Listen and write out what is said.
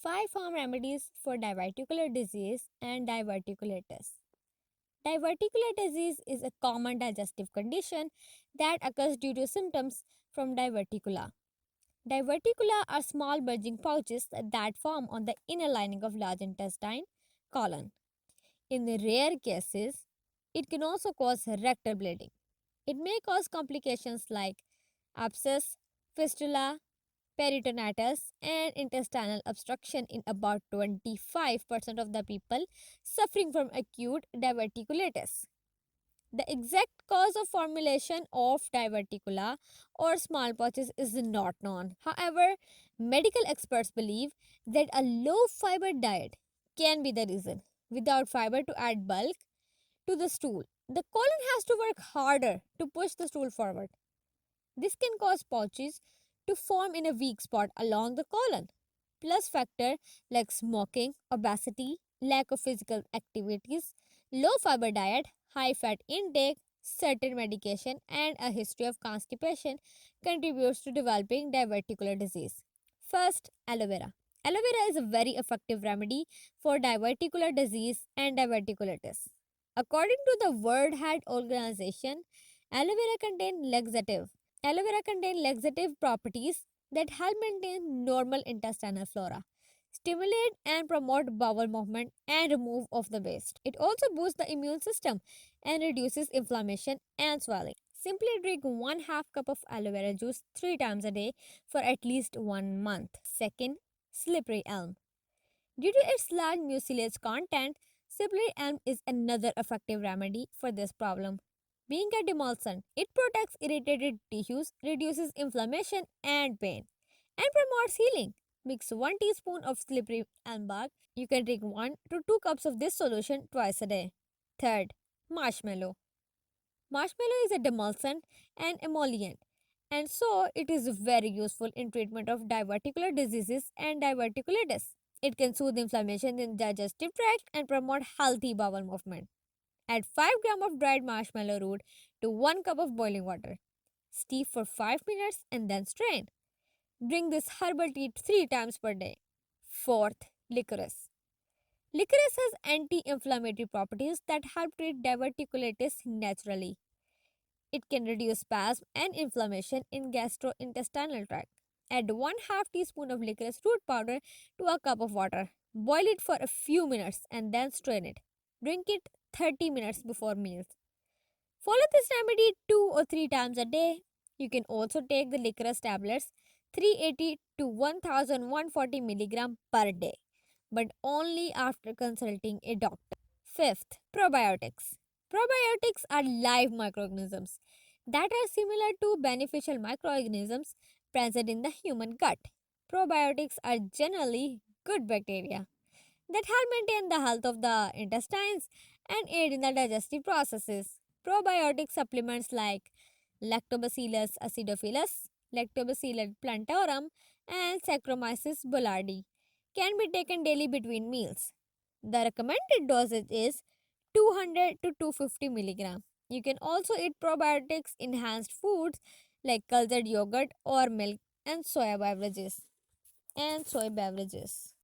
5 home remedies for diverticular disease and diverticulitis. Diverticular disease is a common digestive condition that occurs due to symptoms from diverticula. Diverticula are small bulging pouches that form on the inner lining of large intestine colon. In rare cases, it can also cause rectal bleeding. It may cause complications like abscess, fistula, peritonitis, and intestinal obstruction in about 25% of the people suffering from acute diverticulitis. The exact cause of formulation of diverticula or small pouches is not known. However, medical experts believe that a low fiber diet can be the reason. Without fiber to add bulk to the stool, the colon has to work harder to push the stool forward. This can cause pouches to form in a weak spot along the colon. Plus factor like smoking, obesity, lack of physical activities, low fiber diet, high fat intake, certain medication and a history of constipation contributes to developing diverticular disease. First, aloe vera. Aloe vera is a very effective remedy for diverticular disease and diverticulitis. According to the World Health Organization, aloe vera contains laxative. Aloe vera contains laxative properties that help maintain normal intestinal flora, stimulate and promote bowel movement, and remove of the waste. It also boosts the immune system and reduces inflammation and swelling. Simply drink 1/2 cup of aloe vera juice 3 times a day for at least 1 month. Second, slippery elm. Due to its large mucilage content, slippery elm is another effective remedy for this problem. Being a demulcent, it protects irritated tissues, reduces inflammation and pain, and promotes healing. Mix 1 teaspoon of slippery elm bark. You can drink 1 to 2 cups of this solution twice a day. Third, marshmallow. Marshmallow is a demulcent and emollient, and so it is very useful in treatment of diverticular diseases and diverticulitis. It can soothe inflammation in the digestive tract and promote healthy bowel movement. Add 5 grams of dried marshmallow root to 1 cup of boiling water. Steep for 5 minutes and then strain. Drink this herbal tea 3 times per day. Fourth, licorice. Licorice has anti-inflammatory properties that help treat diverticulitis naturally. It can reduce spasm and inflammation in gastrointestinal tract. Add 1/2 teaspoon of licorice root powder to a cup of water. Boil it for a few minutes and then strain it. Drink it 30 minutes before meals. Follow this remedy 2 or 3 times a day. You can also take the licorice tablets 380 to 1140 milligram per day, but only after consulting a doctor. Fifth, probiotics. Probiotics are live microorganisms that are similar to beneficial microorganisms present in the human gut. Probiotics are generally good bacteria that help maintain the health of the intestines and aid in the digestive processes. Probiotic supplements like Lactobacillus acidophilus, Lactobacillus plantarum, and Saccharomyces boulardii can be taken daily between meals. The recommended dosage is 200 to 250 milligram. You can also eat probiotics enhanced foods like cultured yogurt or milk and soy beverages.